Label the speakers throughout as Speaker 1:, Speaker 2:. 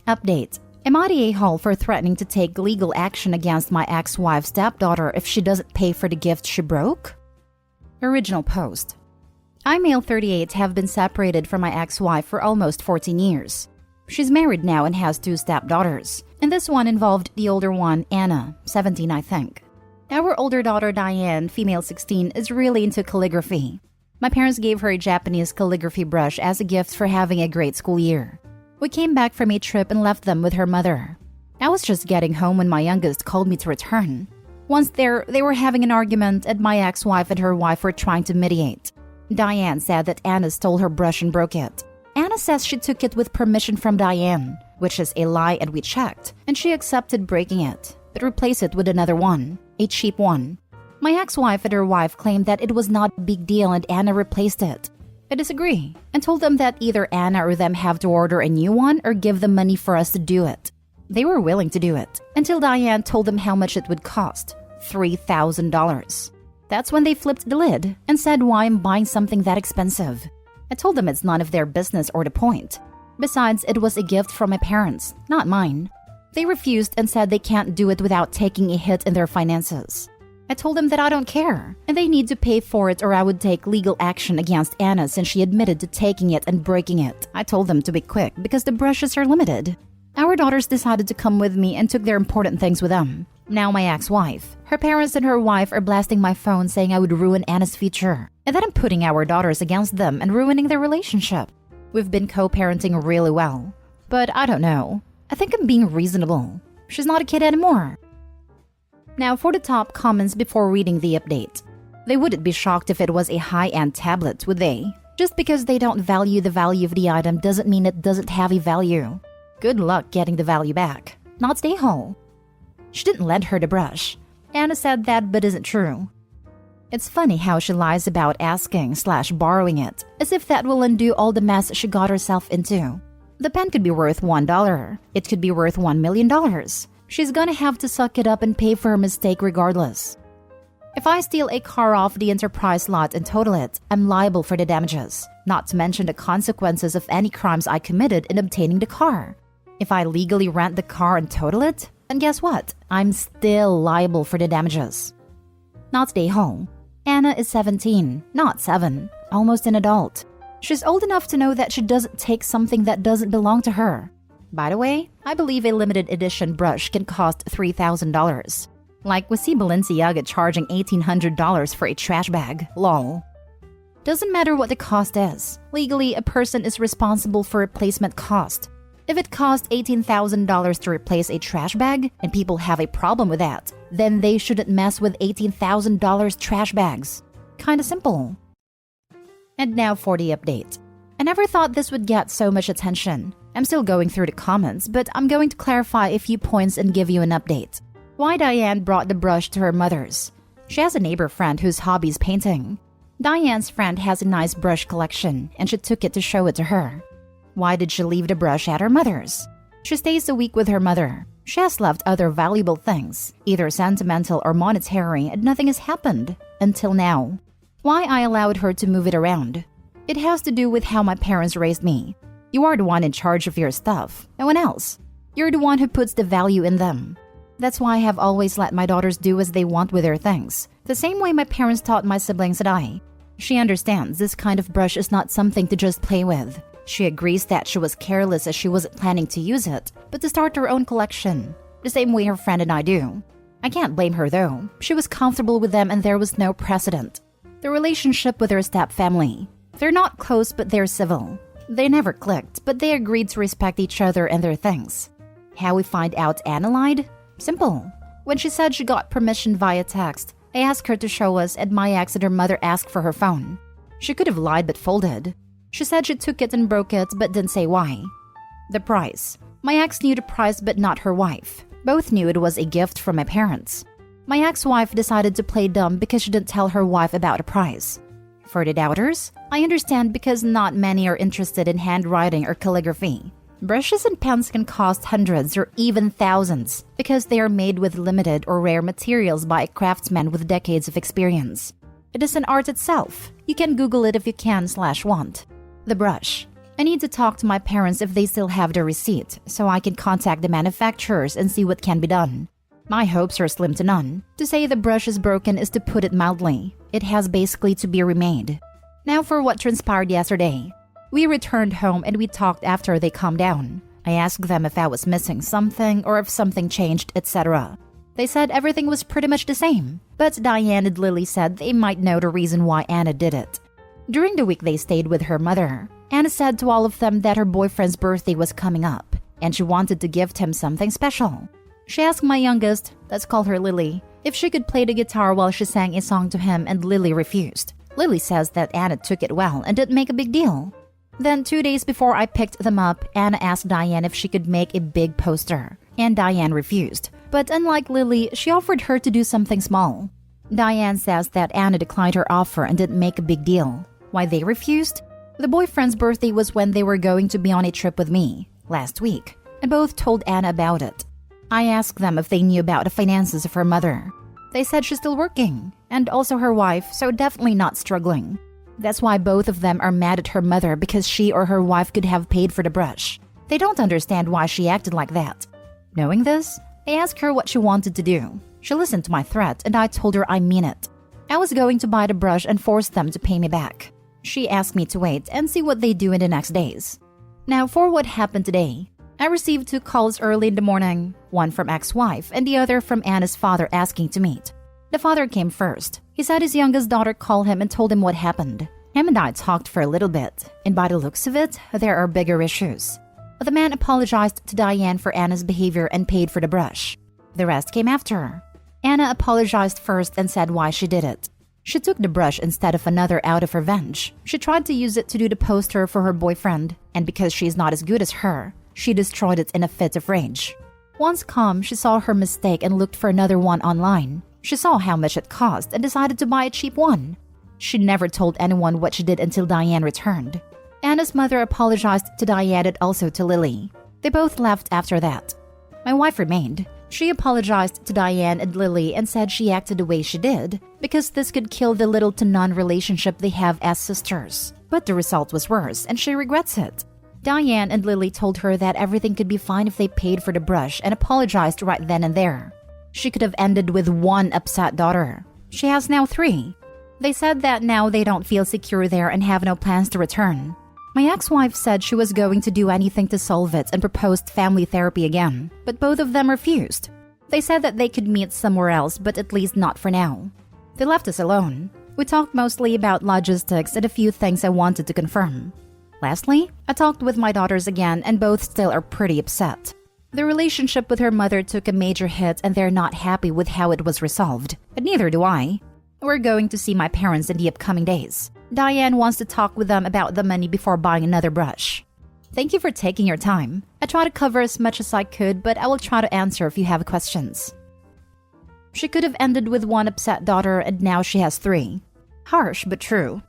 Speaker 1: Update. Am I the a-hole for threatening to take legal action against my ex-wife's stepdaughter if she doesn't pay for the gift she broke? Original post. I, male 38, have been separated from my ex-wife for almost 14 years. She's married now and has 2 stepdaughters, and this one involved the older one, Anna, 17 I think. Our older daughter, Diane, female 16, is really into calligraphy. My parents gave her a Japanese calligraphy brush as a gift for having a great school year. We came back from a trip and left them with her mother. I was just getting home when my youngest called me to return. Once there, they were having an argument and my ex-wife and her wife were trying to mediate. Diane said that Anna stole her brush and broke it. Anna says she took it with permission from Diane, which is a lie, and we checked, and she accepted breaking it, but replaced it with another one, a cheap one. My ex-wife and her wife claimed that it was not a big deal and Anna replaced it. I disagree, and told them that either Anna or them have to order a new one or give them money for us to do it. They were willing to do it, until Diane told them how much it would cost, $3,000. That's when they flipped the lid and said why I'm buying something that expensive. I told them it's none of their business or the point. Besides, it was a gift from my parents, not mine. They refused and said they can't do it without taking a hit in their finances. I told them that I don't care, and they need to pay for it or I would take legal action against Anna since she admitted to taking it and breaking it. I told them to be quick because the brushes are limited. Our daughters decided to come with me and took their important things with them. Now my ex-wife, her parents and her wife are blasting my phone saying I would ruin Anna's future, and that I'm putting our daughters against them and ruining their relationship. We've been co-parenting really well, but I don't know. I think I'm being reasonable. She's not a kid anymore. Now for the top comments before reading the update. They wouldn't be shocked if it was a high-end tablet, would they? Just because they don't value the value of the item doesn't mean it doesn't have a value. Good luck getting the value back. Not stay whole. She didn't lend her the brush. Anna said that but isn't true. It's funny how she lies about asking/borrowing it, as if that will undo all the mess she got herself into. The pen could be worth $1. It could be worth $1 million. She's gonna have to suck it up and pay for her mistake regardless. If I steal a car off the Enterprise lot and total it, I'm liable for the damages, not to mention the consequences of any crimes I committed in obtaining the car. If I legally rent the car and total it, then guess what? I'm still liable for the damages. Not stay home. Anna is 17, not 7, almost an adult. She's old enough to know that she doesn't take something that doesn't belong to her. By the way, I believe a limited edition brush can cost $3,000. Like we see Balenciaga charging $1,800 for a trash bag, lol. Doesn't matter what the cost is. Legally, a person is responsible for replacement cost. If it costs $18,000 to replace a trash bag, and people have a problem with that, then they shouldn't mess with $18,000 trash bags. Kinda simple. And now for the update. I never thought this would get so much attention. I'm still going through the comments, but I'm going to clarify a few points and give you an update. Why Diane brought the brush to her mother's. She has a neighbor friend whose hobby is painting. Diane's friend has a nice brush collection, and she took it to show it to her. Why did she leave the brush at her mother's? She stays a week with her mother. She has left other valuable things, either sentimental or monetary, and nothing has happened. Until now. Why I allowed her to move it around? It has to do with how my parents raised me. You are the one in charge of your stuff, no one else. You're the one who puts the value in them. That's why I have always let my daughters do as they want with their things, the same way my parents taught my siblings and I. She understands this kind of brush is not something to just play with. She agrees that she was careless as she wasn't planning to use it, but to start her own collection, the same way her friend and I do. I can't blame her though. She was comfortable with them and there was no precedent. The relationship with her stepfamily. They're not close but they're civil. They never clicked, but they agreed to respect each other and their things. How we find out Anna lied? Simple. When she said she got permission via text, I asked her to show us and my ex and her mother asked for her phone. She could have lied but folded. She said she took it and broke it but didn't say why. The price. My ex knew the price but not her wife. Both knew it was a gift from my parents. My ex-wife decided to play dumb because she didn't tell her wife about the price. For the doubters, I understand because not many are interested in handwriting or calligraphy. Brushes and pens can cost hundreds or even thousands because they are made with limited or rare materials by a craftsman with decades of experience. It is an art itself. You can Google it if you can/want. The brush. I need to talk to my parents if they still have the receipt, so I can contact the manufacturers and see what can be done. My hopes are slim to none. To say the brush is broken is to put it mildly. It has basically to be remade. Now for what transpired yesterday. We returned home and we talked after they calmed down. I asked them if I was missing something or if something changed, etc. They said everything was pretty much the same, but Diane and Lily said they might know the reason why Anna did it. During the week they stayed with her mother. Anna said to all of them that her boyfriend's birthday was coming up, and she wanted to gift him something special. She asked my youngest, let's call her Lily, if she could play the guitar while she sang a song to him, and Lily refused. Lily says that Anna took it well and didn't make a big deal. Then 2 days before I picked them up, Anna asked Diane if she could make a big poster, and Diane refused. But unlike Lily, she offered her to do something small. Diane says that Anna declined her offer and didn't make a big deal. Why they refused? The boyfriend's birthday was when they were going to be on a trip with me, last week, and both told Anna about it. I asked them if they knew about the finances of her mother. They said she's still working, and also her wife, so definitely not struggling. That's why both of them are mad at her mother because she or her wife could have paid for the brush. They don't understand why she acted like that. Knowing this, I asked her what she wanted to do. She listened to my threat and I told her I mean it. I was going to buy the brush and force them to pay me back. She asked me to wait and see what they do in the next days. Now for what happened today. I received 2 calls early in the morning, one from ex-wife and the other from Anna's father asking to meet. The father came first. He said his youngest daughter called him and told him what happened. Him and I talked for a little bit, and by the looks of it, there are bigger issues. The man apologized to Diane for Anna's behavior and paid for the brush. The rest came after. Anna apologized first and said why she did it. She took the brush instead of another out of revenge. She tried to use it to do the poster for her boyfriend, and because she's not as good as her, she destroyed it in a fit of rage. Once calm, she saw her mistake and looked for another one online. She saw how much it cost and decided to buy a cheap one. She never told anyone what she did until Diane returned. Anna's mother apologized to Diane and also to Lily. They both left after that. My wife remained. She apologized to Diane and Lily and said she acted the way she did because this could kill the little to none relationship they have as sisters. But the result was worse and she regrets it. Diane and Lily told her that everything could be fine if they paid for the brush and apologized right then and there. She could have ended with 1 upset daughter. She has now 3. They said that now they don't feel secure there and have no plans to return. My ex-wife said she was going to do anything to solve it and proposed family therapy again, but both of them refused. They said that they could meet somewhere else, but at least not for now. They left us alone. We talked mostly about logistics and a few things I wanted to confirm. Lastly, I talked with my daughters again and both still are pretty upset. The relationship with her mother took a major hit and they're not happy with how it was resolved, but neither do I. We're going to see my parents in the upcoming days. Diane wants to talk with them about the money before buying another brush. Thank you for taking your time. I try to cover as much as I could, but I will try to answer if you have questions. She could have ended with 1 upset daughter and now she has 3. Harsh, but true.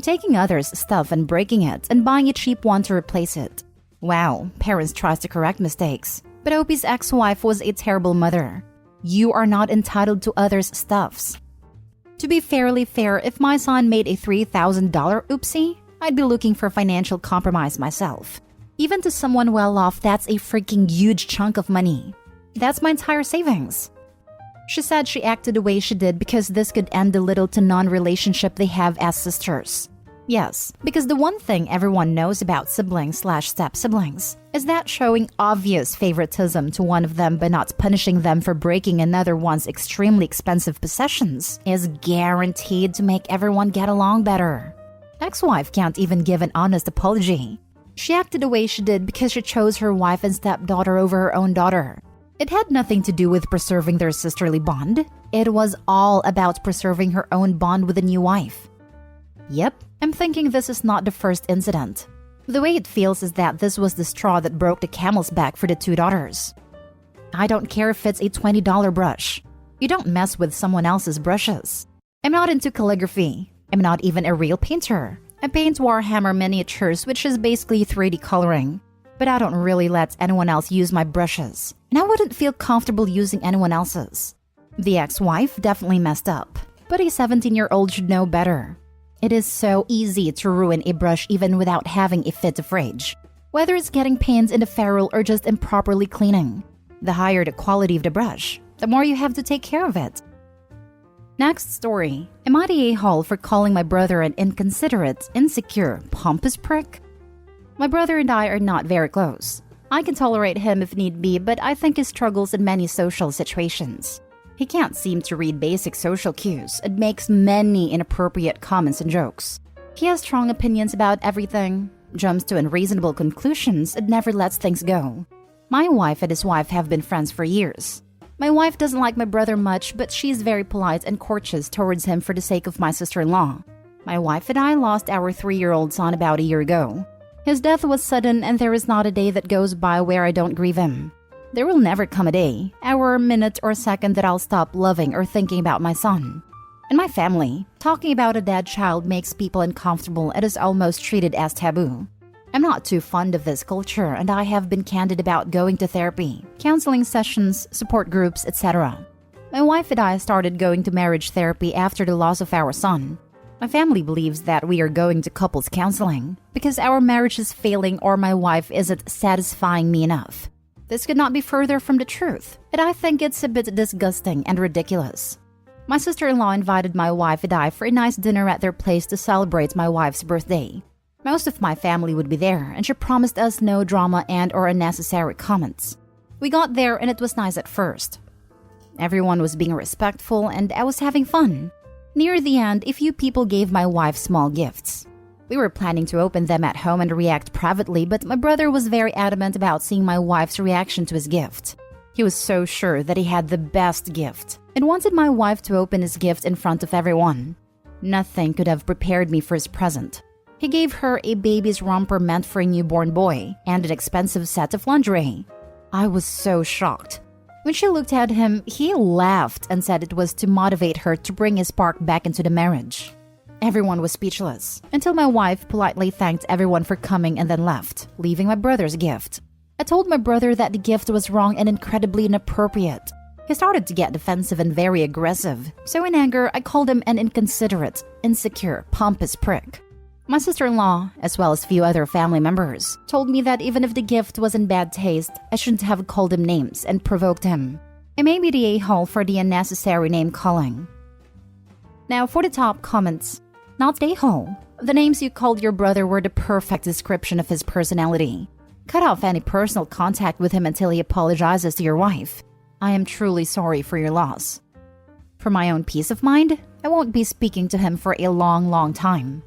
Speaker 1: Taking others' stuff and breaking it and buying a cheap one to replace it. Wow, parents tries to correct mistakes. But Opie's ex-wife was a terrible mother. You are not entitled to others' stuffs. To be fairly fair, if my son made a $3,000 oopsie, I'd be looking for financial compromise myself. Even to someone well off, that's a freaking huge chunk of money. That's my entire savings. She said she acted the way she did because this could end the little to non-relationship they have as sisters. Yes, because the one thing everyone knows about siblings/step-siblings is that showing obvious favoritism to one of them by not punishing them for breaking another one's extremely expensive possessions is guaranteed to make everyone get along better. Ex-wife can't even give an honest apology. She acted the way she did because she chose her wife and stepdaughter over her own daughter. It had nothing to do with preserving their sisterly bond. It was all about preserving her own bond with a new wife. Yep, I'm thinking this is not the first incident. The way it feels is that this was the straw that broke the camel's back for the 2 daughters. I don't care if it's a $20 brush. You don't mess with someone else's brushes. I'm not into calligraphy. I'm not even a real painter. I paint Warhammer miniatures, which is basically 3D coloring. But I don't really let anyone else use my brushes, and I wouldn't feel comfortable using anyone else's. The ex-wife definitely messed up, but a 17-year-old should know better. It is so easy to ruin a brush even without having a fit of rage. Whether it's getting pains in the ferrule or just improperly cleaning. The higher the quality of the brush, the more you have to take care of it. Next story. Am I the a-hole for calling my brother an inconsiderate, insecure, pompous prick? My brother and I are not very close. I can tolerate him if need be, but I think he struggles in many social situations. He can't seem to read basic social cues and makes many inappropriate comments and jokes. He has strong opinions about everything, jumps to unreasonable conclusions, and never lets things go. My wife and his wife have been friends for years. My wife doesn't like my brother much, but she's very polite and courteous towards him for the sake of my sister-in-law. My wife and I lost our 3-year-old son about a year ago. His death was sudden, and there is not a day that goes by where I don't grieve him. There will never come a day, hour, minute, or second that I'll stop loving or thinking about my son. In my family, talking about a dead child makes people uncomfortable and is almost treated as taboo. I'm not too fond of this culture, and I have been candid about going to therapy, counseling sessions, support groups, etc. My wife and I started going to marriage therapy after the loss of our son. My family believes that we are going to couples counseling because our marriage is failing or my wife isn't satisfying me enough. This could not be further from the truth, and I think it's a bit disgusting and ridiculous. My sister-in-law invited my wife and I for a nice dinner at their place to celebrate my wife's birthday. Most of my family would be there, and she promised us no drama and/or unnecessary comments. We got there, and it was nice at first. Everyone was being respectful, and I was having fun. Near the end, a few people gave my wife small gifts. We were planning to open them at home and react privately, but my brother was very adamant about seeing my wife's reaction to his gift. He was so sure that he had the best gift, and wanted my wife to open his gift in front of everyone. Nothing could have prepared me for his present. He gave her a baby's romper meant for a newborn boy and an expensive set of lingerie. I was so shocked. When she looked at him, he laughed and said it was to motivate her to bring his spark back into the marriage. Everyone was speechless, until my wife politely thanked everyone for coming and then left, leaving my brother's gift. I told my brother that the gift was wrong and incredibly inappropriate. He started to get defensive and very aggressive, so in anger, I called him an inconsiderate, insecure, pompous prick. My sister-in-law, as well as few other family members, told me that even if the gift was in bad taste, I shouldn't have called him names and provoked him. I may be the a-hole for the unnecessary name-calling. Now for the top comments. Not the a-hole. The names you called your brother were the perfect description of his personality. Cut off any personal contact with him until he apologizes to your wife. I am truly sorry for your loss. For my own peace of mind, I won't be speaking to him for a long time.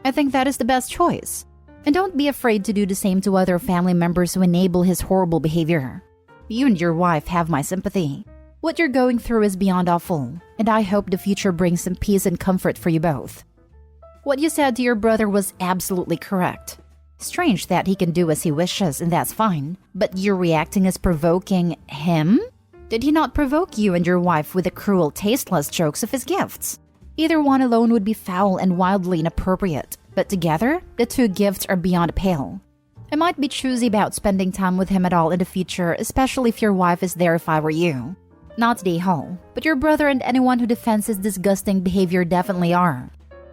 Speaker 1: I think that is the best choice. And don't be afraid to do the same to other family members who enable his horrible behavior. You and your wife have my sympathy. What you're going through is beyond awful, and I hope the future brings some peace and comfort for you both. What you said to your brother was absolutely correct. Strange that he can do as he wishes, and that's fine. But you're reacting as provoking him? Did he not provoke you and your wife with the cruel, tasteless jokes of his gifts? Either one alone would be foul and wildly inappropriate, but together, the two gifts are beyond a pale. I might be choosy about spending time with him at all in the future, especially if your wife is there if I were you. Not the a-hole, but your brother and anyone who defends his disgusting behavior definitely are.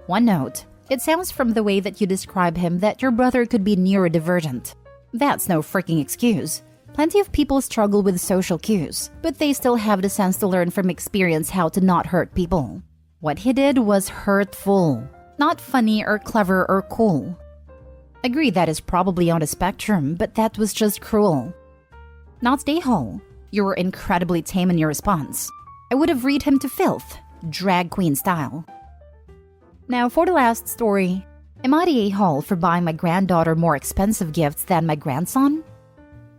Speaker 1: One note, it sounds from the way that you describe him that your brother could be neurodivergent. That's no freaking excuse. Plenty of people struggle with social cues, but they still have the sense to learn from experience how to not hurt people. What he did was hurtful, not funny or clever or cool. Agree that is probably on the spectrum, but that was just cruel. Not the a-hole. You were incredibly tame in your response. I would have read him to filth, drag queen style. Now for the last story. Am I the a-hole for buying my granddaughter more expensive gifts than my grandson?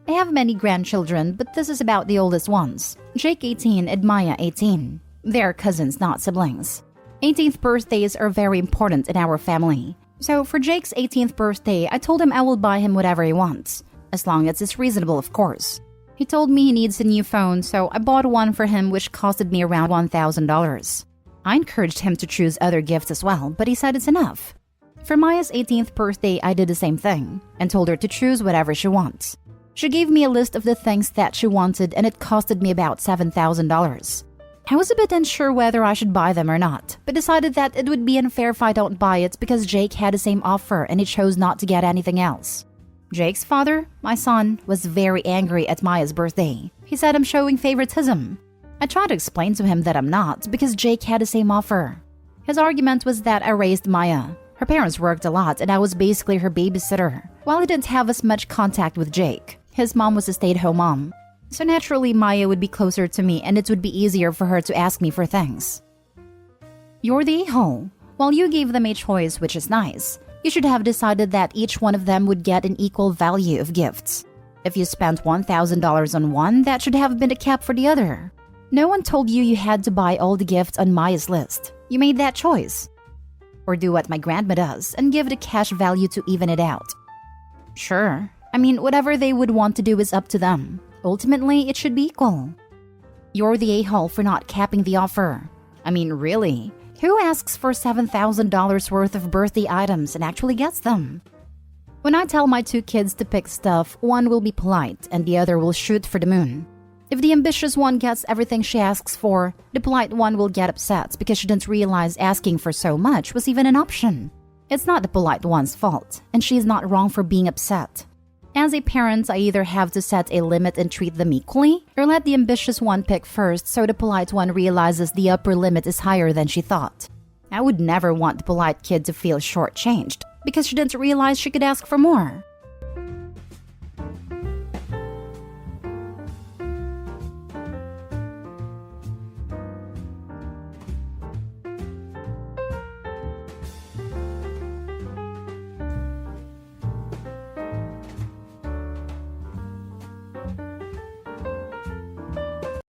Speaker 1: I have many grandchildren, but this is about the oldest ones. Jake 18 and Maya 18. They are cousins, not siblings. 18th birthdays are very important in our family. So for Jake's 18th birthday, I told him I will buy him whatever he wants. As long as it's reasonable, of course. He told me he needs a new phone, so I bought one for him which costed me around $1,000. I encouraged him to choose other gifts as well, but he said it's enough. For Maya's 18th birthday, I did the same thing, and told her to choose whatever she wants. She gave me a list of the things that she wanted, and it costed me about $7,000. I was a bit unsure whether I should buy them or not, but decided that it would be unfair if I don't buy it because Jake had the same offer and he chose not to get anything else. Jake's father, my son, was very angry at Maya's birthday. He said I'm showing favoritism. I tried to explain to him that I'm not because Jake had the same offer. His argument was that I raised Maya. Her parents worked a lot and I was basically her babysitter, while he didn't have as much contact with Jake. His mom was a stay-at-home mom. So naturally, Maya would be closer to me and it would be easier for her to ask me for things. You're the a-hole. While you gave them a choice, which is nice, you should have decided that each one of them would get an equal value of gifts. If you spent $1,000 on one, that should have been a cap for the other. No one told you you had to buy all the gifts on Maya's list. You made that choice. Or do what my grandma does and give it a cash value to even it out. Sure. I mean, whatever they would want to do is up to them. Ultimately, it should be equal. You're the a-hole for not capping the offer. I mean, really? Who asks for $7,000 worth of birthday items and actually gets them? When I tell my two kids to pick stuff, one will be polite and the other will shoot for the moon. If the ambitious one gets everything she asks for, the polite one will get upset because she didn't realize asking for so much was even an option. It's not the polite one's fault, and she is not wrong for being upset. As a parent, I either have to set a limit and treat them equally, or let the ambitious one pick first so the polite one realizes the upper limit is higher than she thought. I would never want the polite kid to feel shortchanged because she didn't realize she could ask for more.